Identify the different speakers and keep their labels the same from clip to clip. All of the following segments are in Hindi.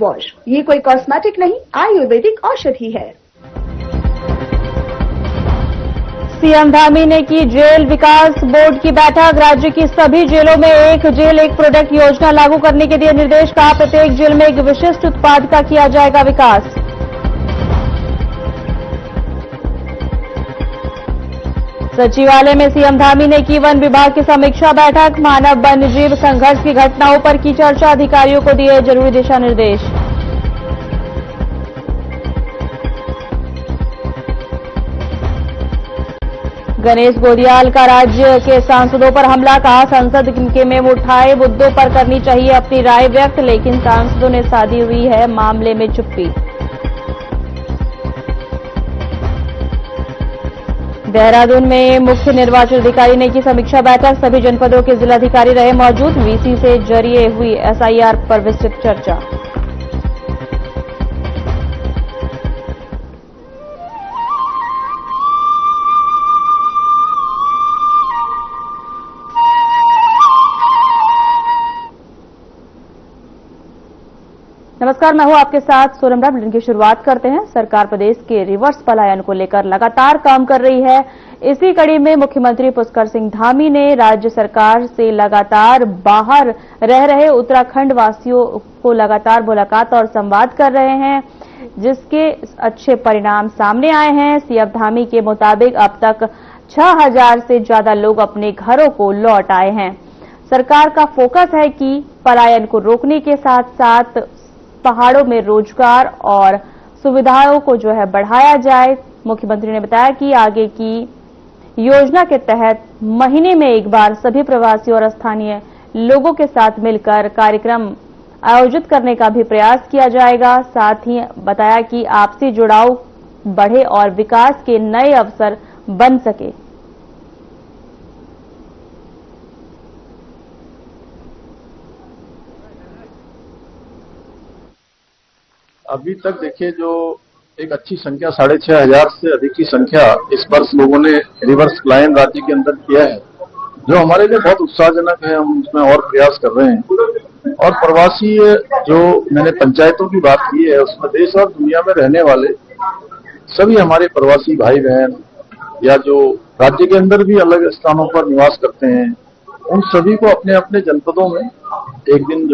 Speaker 1: वॉश। ये कोई कॉस्मेटिक नहीं, आयुर्वेदिक औषधि है।
Speaker 2: सीएम धामी ने की जेल विकास बोर्ड की बैठक। राज्य की सभी जेलों में एक जेल एक प्रोडक्ट योजना लागू करने के दिए निर्देश। कहा प्रत्येक जेल में एक विशिष्ट उत्पाद का किया जाएगा विकास। सचिवालय में सीएम धामी ने की वन विभाग की समीक्षा बैठक। मानव वन्यजीव संघर्ष की घटनाओं पर की चर्चा। अधिकारियों को दिए जरूरी दिशा निर्देश। गणेश गोदियाल का राज्य के सांसदों पर हमला। कहा संसद के में उठाए मुद्दों पर करनी चाहिए अपनी राय व्यक्त, लेकिन सांसदों ने साधी हुई है मामले में चुप्पी। देहरादून में मुख्य निर्वाचन अधिकारी ने की समीक्षा बैठक। सभी जनपदों के जिलाधिकारी रहे मौजूद। वीसी से जरिए हुई एसआईआर पर विस्तृत चर्चा। नमस्कार, मैं हूं आपके साथ सोनमरा। बुलेटिन की शुरुआत करते हैं। सरकार प्रदेश के रिवर्स पलायन को लेकर लगातार काम कर रही है। इसी कड़ी में मुख्यमंत्री पुष्कर सिंह धामी ने राज्य सरकार से लगातार बाहर रह रहे उत्तराखंड वासियों को लगातार मुलाकात और संवाद कर रहे हैं, जिसके अच्छे परिणाम सामने आए हैं। सीएम धामी के मुताबिक अब तक 6000 से ज्यादा लोग अपने घरों को लौट आए हैं। सरकार का फोकस है कि पलायन को रोकने के साथ साथ पहाड़ों में रोजगार और सुविधाओं को बढ़ाया जाए। मुख्यमंत्री ने बताया कि आगे की योजना के तहत महीने में एक बार सभी प्रवासी और स्थानीय लोगों के साथ मिलकर कार्यक्रम आयोजित करने का भी प्रयास किया जाएगा। साथ ही बताया कि आपसी जुड़ाव बढ़े और विकास के नए अवसर बन सके।
Speaker 3: अभी तक देखिए जो एक अच्छी संख्या 6500 से अधिक की संख्या इस वर्ष लोगों ने रिवर्स पलायन राज्य के अंदर किया है, जो हमारे लिए बहुत उत्साहजनक है। हम उसमें और प्रयास कर रहे हैं। और प्रवासी जो मैंने पंचायतों की बात की है, उसमें देश और दुनिया में रहने वाले सभी हमारे प्रवासी भाई बहन या जो राज्य के अंदर भी अलग स्थानों पर निवास करते हैं, उन सभी को अपने अपने जनपदों में एक दिन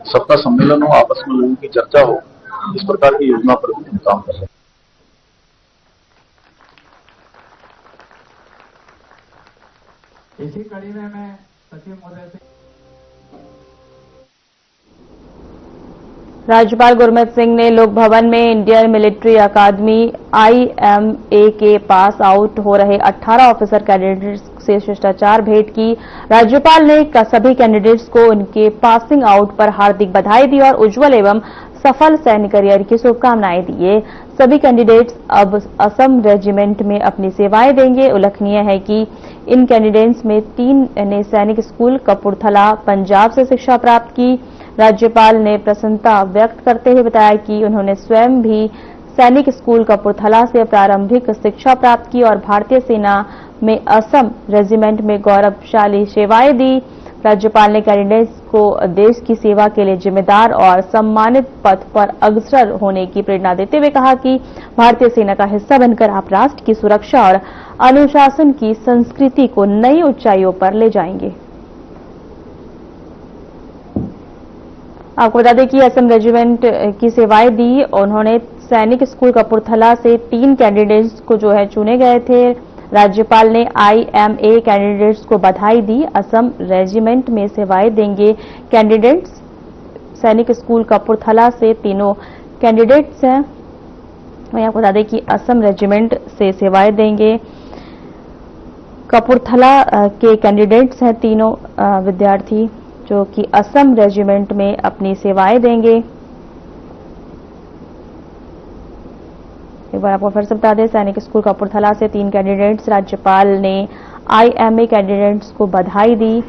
Speaker 3: सबका सम्मेलन हो, आपस में लोगों की चर्चा हो, इस प्रकार की योजना पर भी हम काम कर रहे हैं।
Speaker 4: इसी कड़ी में मैं सचिव महोदय से
Speaker 2: राज्यपाल गुरमीत सिंह ने लोक भवन में इंडियन मिलिट्री अकादमी IMA के पास आउट हो रहे 18 ऑफिसर कैंडिडेट्स से शिष्टाचार भेंट की। राज्यपाल ने सभी कैंडिडेट्स को उनके पासिंग आउट पर हार्दिक बधाई दी और उज्जवल एवं सफल सैन्य करियर की शुभकामनाएं दी। ये सभी कैंडिडेट्स अब असम रेजिमेंट में अपनी सेवाएं देंगे। उल्लेखनीय है कि इन कैंडिडेट्स में 3 ने सैनिक स्कूल कपूरथला पंजाब से शिक्षा प्राप्त की। राज्यपाल ने प्रसन्नता व्यक्त करते हुए बताया कि उन्होंने स्वयं भी सैनिक स्कूल कपूरथला से प्रारंभिक शिक्षा प्राप्त की और भारतीय सेना में असम रेजिमेंट में गौरवशाली सेवाएं दी। राज्यपाल ने कैंडिडेट्स को देश की सेवा के लिए जिम्मेदार और सम्मानित पथ पर अग्रसर होने की प्रेरणा देते हुए कहा कि भारतीय सेना का हिस्सा बनकर आप राष्ट्र की सुरक्षा और अनुशासन की संस्कृति को नई ऊंचाइयों पर ले जाएंगे। आपको बता दें कि असम रेजिमेंट की सेवाएं दी। उन्होंने सैनिक स्कूल कपूरथला से 3 कैंडिडेट्स को चुने गए थे। राज्यपाल ने IMA कैंडिडेट्स को बधाई दी। असम रेजिमेंट में सेवाएं देंगे कैंडिडेट्स। सैनिक स्कूल कपूरथला से तीनों कैंडिडेट्स हैं। मैं आपको बता दें कि असम रेजिमेंट से सेवाएं देंगे कपूरथला के कैंडिडेट्स हैं तीनों विद्यार्थी, जो कि असम रेजिमेंट में अपनी सेवाएं देंगे। एक बार आपको फिर से बता दें, सैनिक स्कूल कपूरथला से 3 कैंडिडेट्स। राज्यपाल ने IMA कैंडिडेट्स को बधाई दी।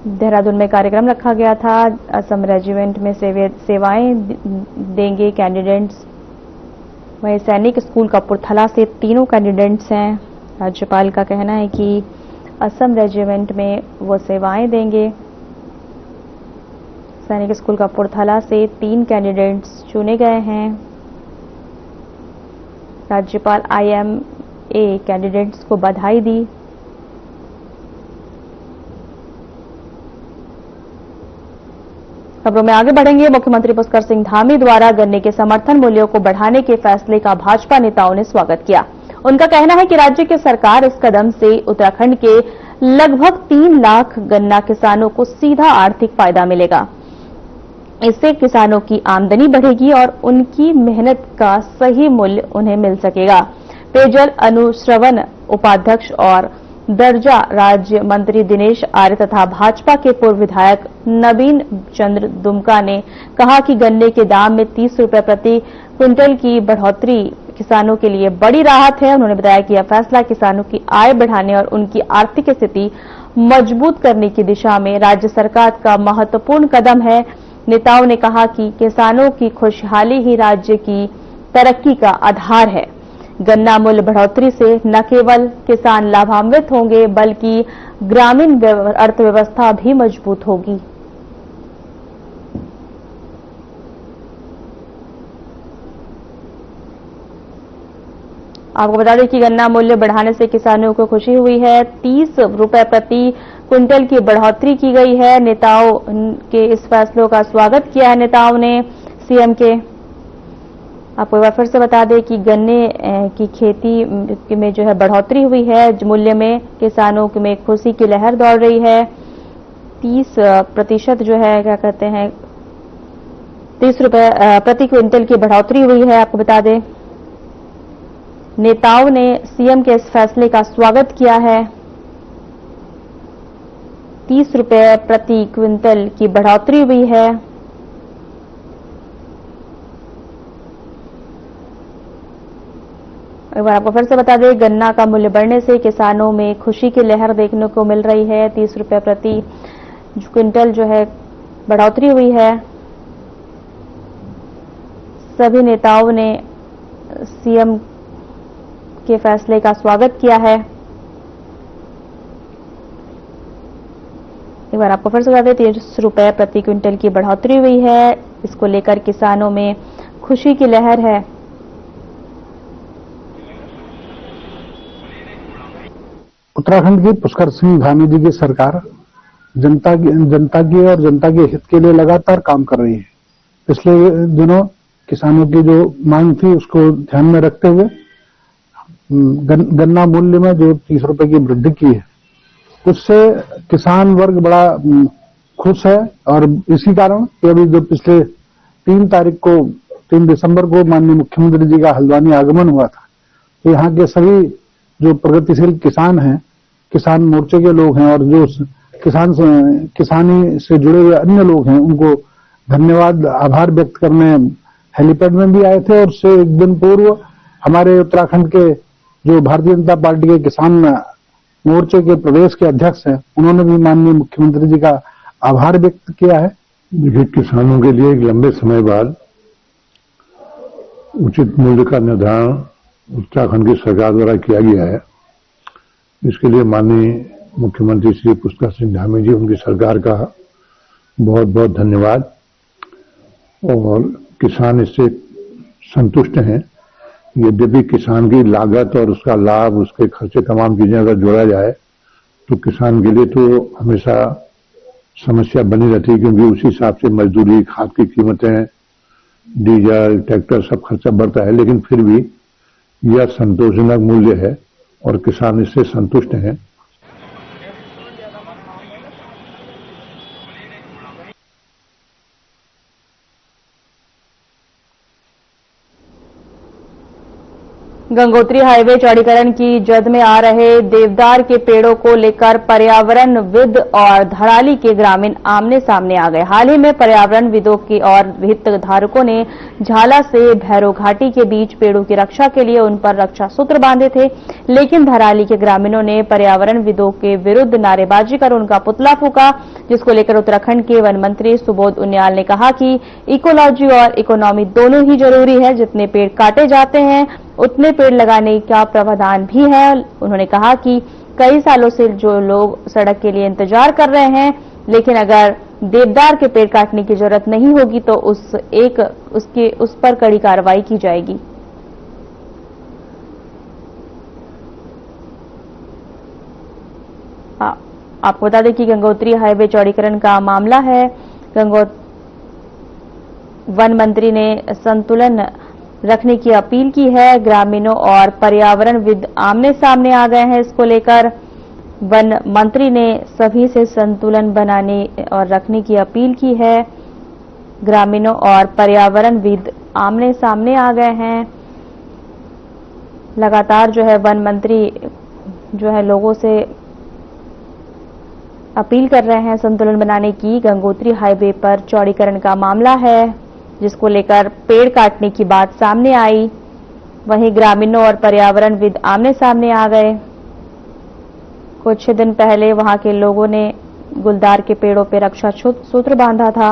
Speaker 2: देहरादून में कार्यक्रम रखा गया था। असम रेजिमेंट में सेवाएं देंगे कैंडिडेट्स। वहीं सैनिक स्कूल कपूरथला से तीनों कैंडिडेट्स हैं। राज्यपाल का कहना है कि असम रेजिमेंट में वो सेवाएं देंगे। सैनिक स्कूल कपूरथला से 3 कैंडिडेट्स चुने गए हैं। राज्यपाल IMA कैंडिडेट्स को बधाई दी। खबरों में आगे बढ़ेंगे। मुख्यमंत्री पुष्कर सिंह धामी द्वारा गन्ने के समर्थन मूल्यों को बढ़ाने के फैसले का भाजपा नेताओं ने स्वागत किया। उनका कहना है कि राज्य की सरकार इस कदम से उत्तराखंड के लगभग 3 लाख गन्ना किसानों को सीधा आर्थिक फायदा मिलेगा। इससे किसानों की आमदनी बढ़ेगी और उनकी मेहनत का सही मूल्य उन्हें मिल सकेगा। पेयजल अनुश्रवण उपाध्यक्ष और दर्जा राज्य मंत्री दिनेश आर्य तथा भाजपा के पूर्व विधायक नवीन चंद्र दुमका ने कहा कि गन्ने के दाम में 30 रुपए प्रति क्विंटल की बढ़ोतरी किसानों के लिए बड़ी राहत है। उन्होंने बताया कि यह फैसला किसानों की आय बढ़ाने और उनकी आर्थिक स्थिति मजबूत करने की दिशा में राज्य सरकार का महत्वपूर्ण कदम है। नेताओं ने कहा कि किसानों की खुशहाली ही राज्य की तरक्की का आधार है। गन्ना मूल्य बढ़ोतरी से न केवल किसान लाभान्वित होंगे बल्कि ग्रामीण अर्थव्यवस्था भी मजबूत होगी। आपको बता दें कि गन्ना मूल्य बढ़ाने से किसानों को खुशी हुई है। 30 रुपए प्रति क्विंटल की बढ़ोतरी की गई है। नेताओं के इस फैसलों का स्वागत किया है नेताओं ने सीएम के। आपको एक बार फिर से बता दें कि गन्ने की खेती में जो है बढ़ोतरी हुई है। मूल्य में किसानों में खुशी की लहर दौड़ रही है। 30% जो है क्या कहते हैं 30 रुपए प्रति क्विंटल की बढ़ोतरी हुई है। आपको बता दें नेताओं ने सीएम के इस फैसले का स्वागत किया है। 30 रुपए प्रति क्विंटल की बढ़ोतरी हुई है। एक बार आपको फिर से बता दें गन्ना का मूल्य बढ़ने से किसानों में खुशी की लहर देखने को मिल रही है। 30 रुपए प्रति क्विंटल जो है बढ़ोतरी हुई है। सभी नेताओं ने सीएम के फैसले का स्वागत किया है। एक बार आपको फिर से बता दें 30 रुपए प्रति क्विंटल की बढ़ोतरी हुई है। इसको लेकर किसानों में खुशी की लहर है।
Speaker 5: उत्तराखंड की पुष्कर सिंह धामी जी की सरकार जनता की और जनता के हित के लिए लगातार काम कर रही है। पिछले दिनों किसानों की जो मांग थी उसको ध्यान में रखते हुए गन्ना मूल्य में जो 30 रुपए की वृद्धि की है उससे किसान वर्ग बड़ा खुश है। और इसी कारण अभी जो पिछले 3 दिसंबर को माननीय मुख्यमंत्री जी का हल्द्वानी आगमन हुआ था तो यहाँ के सभी जो प्रगतिशील किसान हैं, किसान मोर्चे के लोग हैं और जो किसानी से जुड़े हुए अन्य लोग हैं उनको धन्यवाद आभार व्यक्त करने हेलीपैड में भी आए थे। और उससे एक दिन पूर्व हमारे उत्तराखंड के जो भारतीय जनता पार्टी के किसान मोर्चे के प्रदेश के अध्यक्ष हैं उन्होंने भी माननीय मुख्यमंत्री जी का आभार व्यक्त किया है।
Speaker 6: देखिए किसानों के लिए एक लंबे समय बाद उचित मूल्य का निर्धारण उत्तराखंड की सरकार द्वारा किया गया है। इसके लिए माननीय मुख्यमंत्री श्री पुष्कर सिंह धामी जी उनकी सरकार का बहुत बहुत धन्यवाद। और किसान इससे संतुष्ट हैं। यद्यपि किसान की लागत और उसका लाभ उसके खर्चे तमाम चीजें अगर जोड़ा जाए तो किसान के लिए तो हमेशा समस्या बनी रहती है क्योंकि उसी हिसाब से मजदूरी, खाद की कीमतें, डीजल, ट्रैक्टर सब खर्चा बढ़ता है। लेकिन फिर भी यह संतोषजनक मूल्य है और किसान इससे संतुष्ट हैं।
Speaker 2: गंगोत्री हाईवे चौड़ीकरण की जद में आ रहे देवदार के पेड़ों को लेकर पर्यावरणविद और धराली के ग्रामीण आमने सामने आ गए। हाल ही में पर्यावरणविदों के और हितधारकों ने झाला से भैरव घाटी के बीच पेड़ों की रक्षा के लिए उन पर रक्षा सूत्र बांधे थे, लेकिन धराली के ग्रामीणों ने पर्यावरणविदों के विरुद्ध नारेबाजी कर उनका पुतला फूका, जिसको लेकर उत्तराखंड के वन मंत्री सुबोध उनियाल ने कहा कि इकोलॉजी और इकोनॉमी दोनों ही जरूरी है। जितने पेड़ काटे जाते हैं उतने पेड़ लगाने का प्रावधान भी है। उन्होंने कहा कि कई सालों से जो लोग सड़क के लिए इंतजार कर रहे हैं, लेकिन अगर देवदार के पेड़ काटने की जरूरत नहीं होगी तो उस पर कड़ी कार्रवाई की जाएगी। आपको बता दें कि गंगोत्री हाईवे चौड़ीकरण का मामला है। वन मंत्री ने संतुलन रखने की अपील की है। ग्रामीणों और पर्यावरणविद आमने सामने आ गए हैं। इसको लेकर वन मंत्री ने सभी से संतुलन बनाने और रखने की अपील की है। ग्रामीणों और पर्यावरणविद आमने सामने आ गए हैं। लगातार जो है वन मंत्री जो है लोगों से अपील कर रहे हैं संतुलन बनाने की। गंगोत्री हाईवे पर चौड़ीकरण का मामला है जिसको लेकर पेड़ काटने की बात सामने आई। वहीं ग्रामीणों और पर्यावरणविद आमने सामने आ गए। कुछ दिन पहले वहां के लोगों ने गुलदार के पेड़ों पर रक्षा सूत्र बांधा था।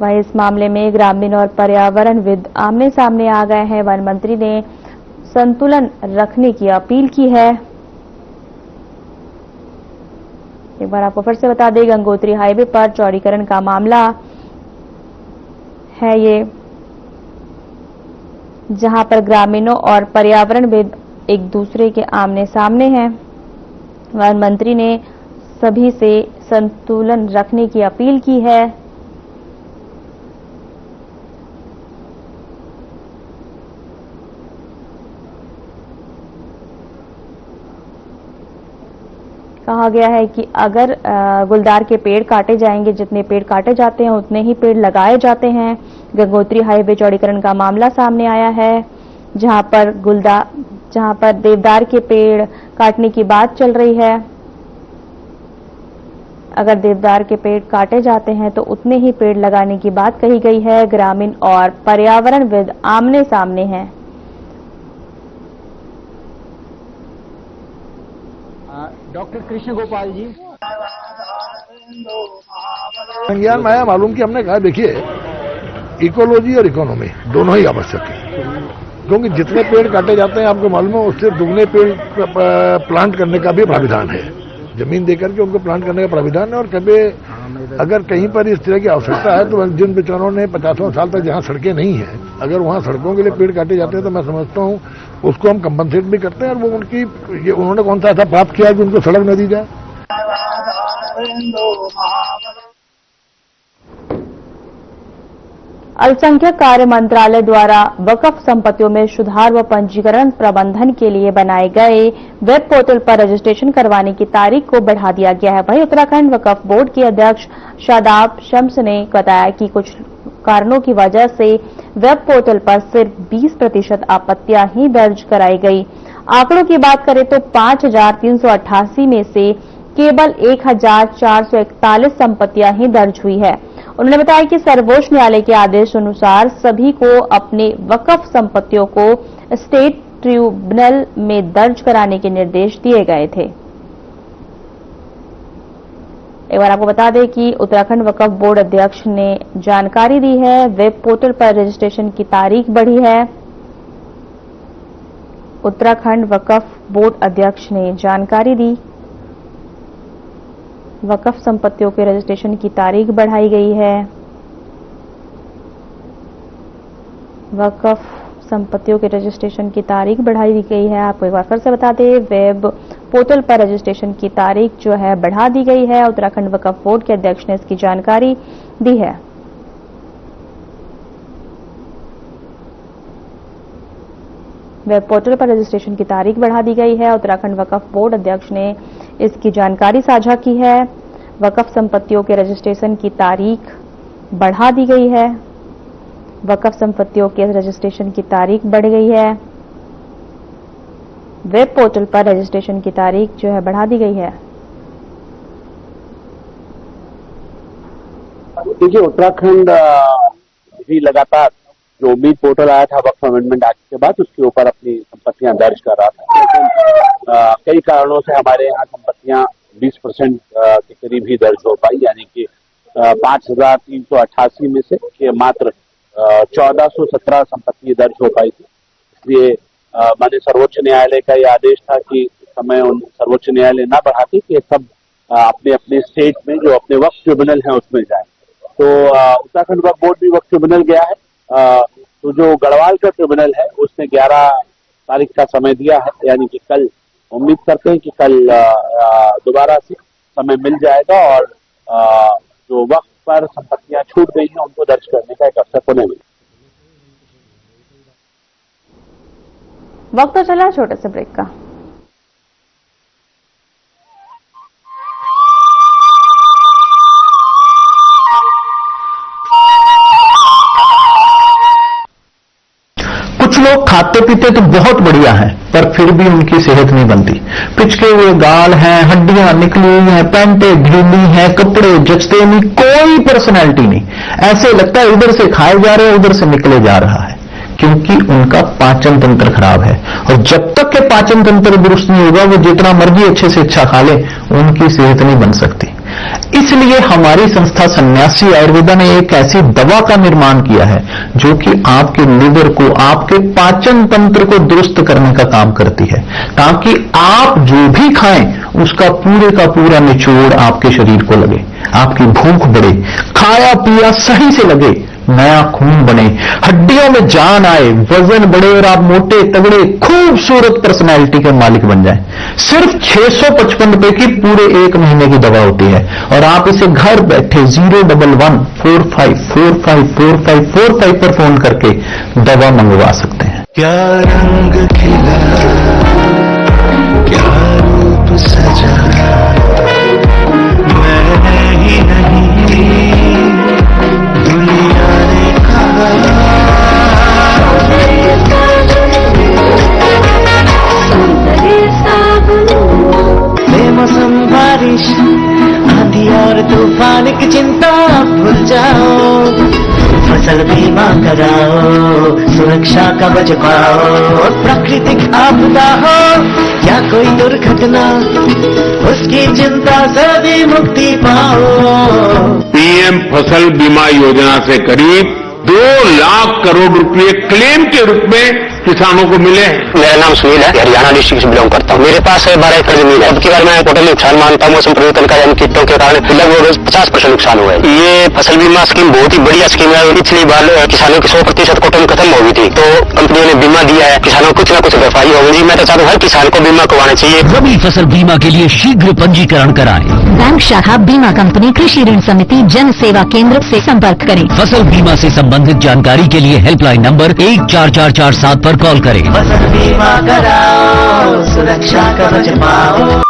Speaker 2: वहीं इस मामले में ग्रामीण और पर्यावरणविद आमने सामने आ गए हैं। वन मंत्री ने संतुलन रखने की अपील की है। एक बार आपको फिर से बता दें, गंगोत्री हाईवे पर चौड़ीकरण का मामला है ये, जहां पर ग्रामीणों और पर्यावरणविद एक दूसरे के आमने सामने हैं। वन मंत्री ने सभी से संतुलन रखने की अपील की है। कहा गया है कि अगर गुलदार के पेड़ काटे जाएंगे, जितने पेड़ काटे जाते हैं उतने ही पेड़ लगाए जाते हैं। गंगोत्री हाईवे चौड़ीकरण का मामला सामने आया है जहां पर देवदार के पेड़ काटने की बात चल रही है। अगर देवदार के पेड़ काटे जाते हैं तो उतने ही पेड़ लगाने की बात कही गई है। ग्रामीण और पर्यावरणविद आमने सामने हैं।
Speaker 7: डॉक्टर कृष्ण गोपाल जी।
Speaker 6: संज्ञान में आया मालूम कि हमने कहा देखिए इकोलॉजी और इकोनॉमी दोनों ही आवश्यक है, क्योंकि जितने पेड़ काटे जाते हैं आपको मालूम है उससे दुगने पेड़ प्लांट करने का भी प्राविधान है। जमीन देकर के उनको प्लांट करने का प्राविधान है। और कभी अगर कहीं पर इस तरह की आवश्यकता है तो जिन बेचारों ने 50 साल तक जहाँ सड़कें नहीं है, अगर वहाँ सड़कों के लिए पेड़ काटे जाते हैं तो मैं समझता हूँ उसको हम कंपनसेट भी करते हैं। और वो उन्होंने कौन सा ऐसा प्राप्त किया कि उनको सड़क न दी जाए।
Speaker 2: अल्पसंख्यक कार्य मंत्रालय द्वारा वक्फ संपत्तियों में सुधार व पंजीकरण प्रबंधन के लिए बनाए गए वेब पोर्टल पर रजिस्ट्रेशन करवाने की तारीख को बढ़ा दिया गया है। वहीं उत्तराखंड वक्फ बोर्ड के अध्यक्ष शादाब शम्स ने बताया कि कुछ कारणों की वजह से वेब पोर्टल पर सिर्फ 20% आपत्तियां ही दर्ज कराई गई। आंकड़ों की बात करें तो 5388 में से केवल 1441 संपत्तियां ही दर्ज हुई है। उन्होंने बताया कि सर्वोच्च न्यायालय के आदेश अनुसार सभी को अपने वक्फ संपत्तियों को स्टेट ट्रिब्यूनल में दर्ज कराने के निर्देश दिए गए थे। एक बार आपको बता दें कि उत्तराखंड वक्फ बोर्ड अध्यक्ष ने जानकारी दी है। वेब पोर्टल पर रजिस्ट्रेशन की तारीख बढ़ी है। उत्तराखंड वक्फ बोर्ड अध्यक्ष ने जानकारी दी। वक्फ संपत्तियों के रजिस्ट्रेशन की तारीख बढ़ाई गई है। वक्फ संपत्तियों के रजिस्ट्रेशन की तारीख बढ़ाई गई है। आपको एक बार फिर से बता दें, वेब पोर्टल पर रजिस्ट्रेशन की तारीख जो है बढ़ा दी गई है। उत्तराखंड वक्फ बोर्ड के अध्यक्ष ने इसकी जानकारी दी है। वेब पोर्टल पर रजिस्ट्रेशन की तारीख बढ़ा दी गई है। उत्तराखंड वक्फ बोर्ड अध्यक्ष ने इसकी जानकारी साझा की है। वक्फ संपत्तियों के रजिस्ट्रेशन की तारीख बढ़ा दी गई है। वक्फ संपत्तियों के रजिस्ट्रेशन की तारीख बढ़ गई है। वेब पोर्टल पर रजिस्ट्रेशन की तारीख जो है बढ़ा दी गई है।
Speaker 8: देखिए, उत्तराखंड भी लगातार जो उम्मीद पोर्टल आया था वक्फ अमेंडमेंट एक्ट के बाद उसके ऊपर अपनी संपत्तियां दर्ज कर रहा था, लेकिन कई कारणों से हमारे यहाँ संपत्तियां 20% के करीब ही दर्ज हो पाई, यानी कि 5388 में से मात्र 1417 संपत्ति दर्ज हो पाई थी। इसलिए माननीय सर्वोच्च न्यायालय का यह आदेश था कि समय सर्वोच्च न्यायालय न बढ़ाते कि सब अपने अपने स्टेट में जो अपने वक्फ ट्रिब्यूनल है उसमें जाए। तो उत्तराखंड वक्फ बोर्ड भी वक्फ ट्रिब्यूनल गया है। तो जो गढ़वाल का ट्रिब्यूनल है उसने 11 तारीख का समय दिया है, यानी कि कल उम्मीद करते हैं कि कल दोबारा से समय मिल जाएगा और जो वक्त पर संपत्तियां छूट गई हैं उनको दर्ज करने का एक अवसर उन्हें मिले।
Speaker 2: वक्त तो चला छोटे से ब्रेक का।
Speaker 9: कुछ लोग खाते पीते तो बहुत बढ़िया हैं, पर फिर भी उनकी सेहत नहीं बनती। पिचके हुए गाल हैं, हड्डियां निकली हुई हैं, पैंटें ढीली हैं, कपड़े जचते नहीं, कोई पर्सनैलिटी नहीं। ऐसे लगता है इधर से खाए जा रहे हैं उधर से निकले जा रहा है, क्योंकि उनका पाचन तंत्र खराब है। और जब तक के पाचन तंत्र दुरुस्त नहीं होगा वो जितना मर्जी अच्छे से अच्छा खा ले उनकी सेहत नहीं बन सकती। इसलिए हमारी संस्था सन्यासी आयुर्वेदा ने एक ऐसी दवा का निर्माण किया है जो कि आपके लिवर को, आपके पाचन तंत्र को दुरुस्त करने का काम करती है, ताकि आप जो भी खाएं उसका पूरे का पूरा निचोड़ आपके शरीर को लगे, आपकी भूख बढ़े, खाया पिया सही से लगे, नया खून बने, हड्डियों में जान आए, वजन बढ़े और आप मोटे तगड़े खूबसूरत पर्सनैलिटी के मालिक बन जाएं। सिर्फ 655 रुपए की पूरे 1 महीने की दवा होती है और आप इसे घर बैठे 01145454545 पर फोन करके दवा मंगवा सकते हैं।
Speaker 10: क्या रंग खिला, क्या रूप सजा, मैंने ही नहीं दुनिया ने कहा। बेमौसम बारिश, आंधी और तूफान की चिंता भूल जाओ, फसल बीमा कराओ, सुरक्षा कवच पाओ। प्राकृतिक आपदा हो या कोई दुर्घटना, उसकी चिंता से भी मुक्ति पाओ।
Speaker 11: पीएम फसल बीमा योजना से करीब 2 लाख करोड़ रुपए क्लेम के रूप में किसानों को मिले हैं।
Speaker 12: मेरा नाम सुनील है, हरियाणा डिस्ट्रिक्ट से बिलोंग करता हूँ। मेरे पास 12 एकड़ जमीन है। अब की बार मैं टोटल नुकसान मानता हूँ मौसम परिवर्तन का, यानी कीटों के कारण लगभग 50% नुकसान हुआ है। ये फसल बीमा स्कीम बहुत ही बढ़िया स्कीम है। पिछली बार किसानों की 100% कॉटन खत्म हो गई थी, तो कंपनियों ने बीमा दिया है, किसानों को कुछ न कुछ भरपाई हो गई। मैं तो चाहता हूँ हर किसान को बीमा करवाना चाहिए।
Speaker 13: रबी फसल बीमा के लिए शीघ्र पंजीकरण कराएं।
Speaker 14: बैंक शाखा, बीमा कंपनी, कृषि ऋण समिति, जन सेवा केंद्र से संपर्क करें।
Speaker 13: फसल बीमा से संबंधित जानकारी के लिए हेल्पलाइन नंबर 14447 पर कॉल करें।
Speaker 10: फसल बीमा कराओ, सुरक्षा कवच पाओ।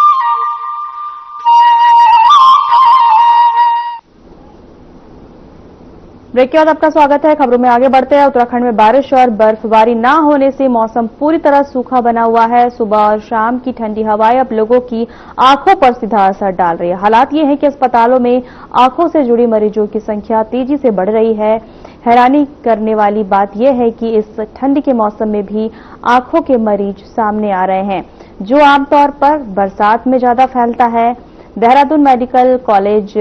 Speaker 2: ब्रेक के बाद आपका स्वागत है। खबरों में आगे बढ़ते हैं। उत्तराखंड में बारिश और बर्फबारी न होने से मौसम पूरी तरह सूखा बना हुआ है। सुबह और शाम की ठंडी हवाएं अब लोगों की आंखों पर सीधा असर डाल रही है। हालात ये है कि अस्पतालों में आंखों से जुड़ी मरीजों की संख्या तेजी से बढ़ रही है। हैरानी करने वाली बात यह है कि इस ठंड के मौसम में भी आंखों के मरीज सामने आ रहे हैं, जो आमतौर पर बरसात में ज्यादा फैलता है। देहरादून मेडिकल कॉलेज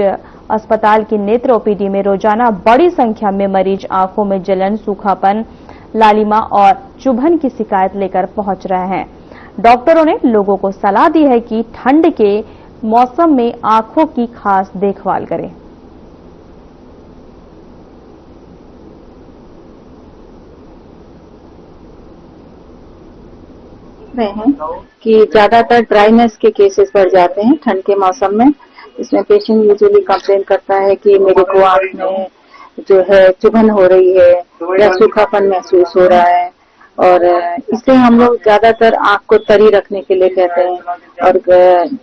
Speaker 2: अस्पताल की नेत्र ओपीडी में रोजाना बड़ी संख्या में मरीज आंखों में जलन, सूखापन, लालिमा और चुभन की शिकायत लेकर पहुंच रहे हैं। डॉक्टरों ने लोगों को सलाह दी है कि ठंड के मौसम में आंखों की खास देखभाल करें।
Speaker 15: रहे हैं कि ज्यादातर ड्राइनेस के केसेस बढ़ जाते हैं ठंड के मौसम में। इसमें पेशेंट यूजुअली कंप्लेन करता है कि मेरे को आंख में जो है चुभन हो रही है या सूखापन महसूस हो रहा है, और इसलिए हम लोग ज्यादातर आंख को तरी रखने के लिए कहते हैं। और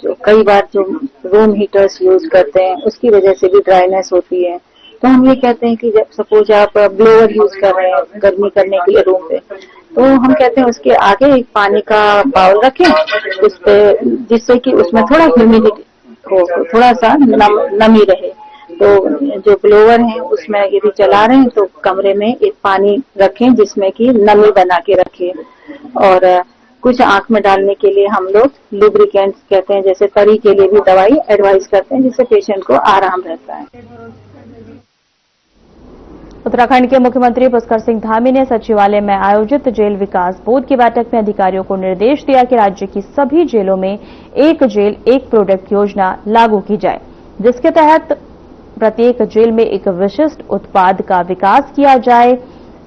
Speaker 15: जो कई बार जो रूम हीटर्स यूज करते हैं उसकी वजह से भी ड्राइनेस होती है। तो हम ये कहते हैं कि जब सपोज आप ब्लोअर यूज कर रहे हैं गर्मी करने के लिए रूम पे, तो हम कहते हैं उसके आगे एक पानी का बाउल रखें उस पे, जिससे कि उसमें थोड़ा ह्यूमिडिटी हो, थोड़ा सा नमी रहे। तो जो ब्लोअर है उसमें यदि चला रहे हैं तो कमरे में एक पानी रखें जिसमें कि नमी बना के रखें। और कुछ आंख में डालने के लिए हम लोग लुब्रिकेंट्स कहते हैं, जैसे तरी के लिए भी दवाई एडवाइस करते हैं, जिससे पेशेंट को आराम रहता है।
Speaker 2: उत्तराखंड के मुख्यमंत्री पुष्कर सिंह धामी ने सचिवालय में आयोजित जेल विकास बोर्ड की बैठक में अधिकारियों को निर्देश दिया कि राज्य की सभी जेलों में एक जेल एक प्रोडक्ट योजना लागू की जाए, जिसके तहत प्रत्येक जेल में एक विशिष्ट उत्पाद का विकास किया जाए।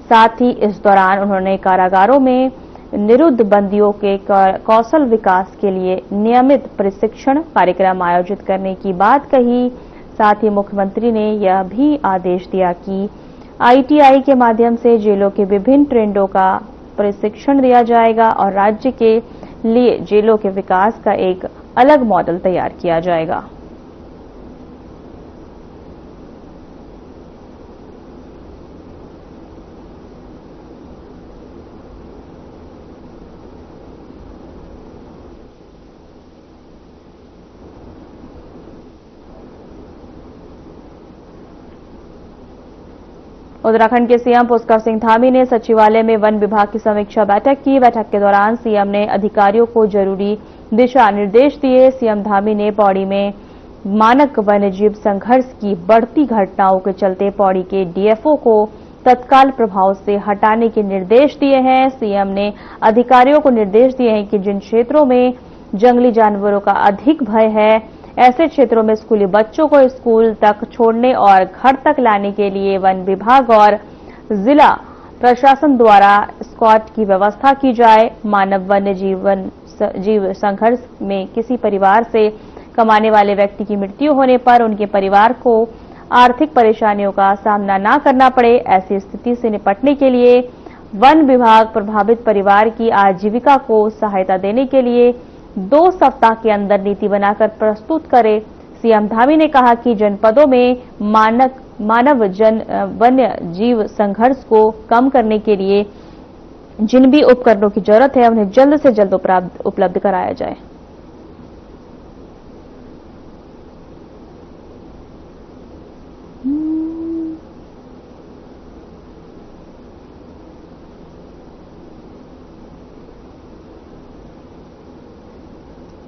Speaker 2: साथ ही इस दौरान उन्होंने कारागारों में निरुद्ध बंदियों के कौशल विकास के लिए नियमित प्रशिक्षण कार्यक्रम आयोजित करने की बात कही। साथ ही मुख्यमंत्री ने यह भी आदेश दिया कि ITI के माध्यम से जेलों के विभिन्न ट्रेंडों का प्रशिक्षण दिया जाएगा और राज्य के लिए जेलों के विकास का एक अलग मॉडल तैयार किया जाएगा। उत्तराखंड के सीएम पुष्कर सिंह धामी ने सचिवालय में वन विभाग की समीक्षा बैठक की। बैठक के दौरान सीएम ने अधिकारियों को जरूरी दिशा निर्देश दिए। सीएम धामी ने पौड़ी में मानक वन्यजीव संघर्ष की बढ़ती घटनाओं के चलते पौड़ी के DFO को तत्काल प्रभाव से हटाने के निर्देश दिए हैं। सीएम ने अधिकारियों को निर्देश दिए हैं कि जिन क्षेत्रों में जंगली जानवरों का अधिक भय है, ऐसे क्षेत्रों में स्कूली बच्चों को स्कूल तक छोड़ने और घर तक लाने के लिए वन विभाग और जिला प्रशासन द्वारा स्क्वाड की व्यवस्था की जाए। मानव वन्य जीव संघर्ष में किसी परिवार से कमाने वाले व्यक्ति की मृत्यु होने पर उनके परिवार को आर्थिक परेशानियों का सामना न करना पड़े, ऐसी स्थिति से निपटने के लिए वन विभाग प्रभावित परिवार की आजीविका को सहायता देने के लिए 2 सप्ताह के अंदर नीति बनाकर प्रस्तुत करे। सीएम धामी ने कहा कि जनपदों में मानव वन्य जीव संघर्ष को कम करने के लिए जिन भी उपकरणों की जरूरत है उन्हें जल्द से जल्द उपलब्ध कराया जाए।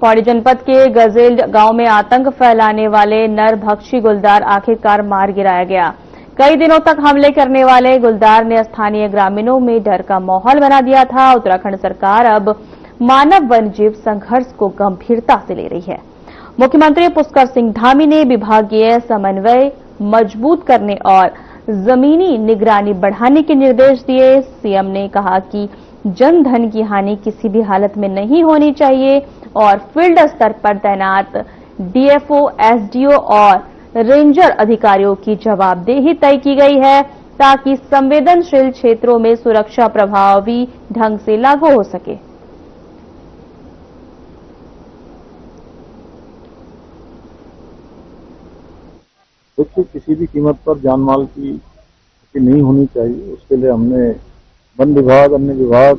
Speaker 2: पौड़ी जनपद के गजेल गांव में आतंक फैलाने वाले नरभक्षी गुलदार आखिरकार मार गिराया गया। कई दिनों तक हमले करने वाले गुलदार ने स्थानीय ग्रामीणों में डर का माहौल बना दिया था। उत्तराखंड सरकार अब मानव वन्यजीव संघर्ष को गंभीरता से ले रही है। मुख्यमंत्री पुष्कर सिंह धामी ने विभागीय समन्वय मजबूत करने और जमीनी निगरानी बढ़ाने के निर्देश दिए। सीएम ने कहा कि जन धन की हानि किसी भी हालत में नहीं होनी चाहिए और फील्ड स्तर पर तैनात DFO, SDO और रेंजर अधिकारियों की जवाबदेही तय की गई है ताकि संवेदनशील क्षेत्रों में सुरक्षा प्रभावी ढंग से लागू हो सके।
Speaker 3: देखिए, किसी भी कीमत पर जान माल की क्षति नहीं होनी चाहिए। उसके लिए हमने वन विभाग, अन्य विभाग,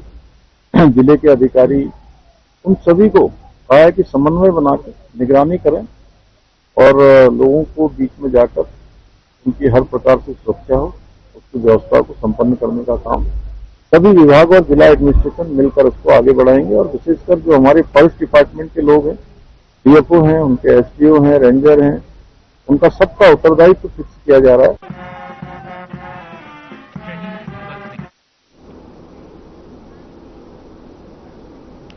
Speaker 3: जिले के अधिकारी, उन सभी को कहा है कि समन्वय बनाकर निगरानी करें और लोगों को बीच में जाकर उनकी हर प्रकार से सुरक्षा हो, उसकी व्यवस्था को संपन्न करने का काम सभी विभाग और जिला एडमिनिस्ट्रेशन मिलकर उसको आगे बढ़ाएंगे। और विशेषकर जो हमारे फॉरेस्ट डिपार्टमेंट के लोग हैं, DFO हैं, उनके SDO हैं, रेंजर हैं, उनका सबका उत्तरदायित्व फिक्स किया जा रहा है।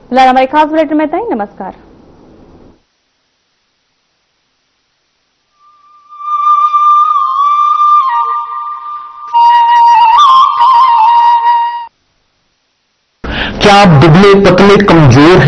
Speaker 2: फिलहाल हमारे खास बुलेटिन में इतना ही। नमस्कार।
Speaker 9: क्या आप दुबले पतले कमजोर हैं?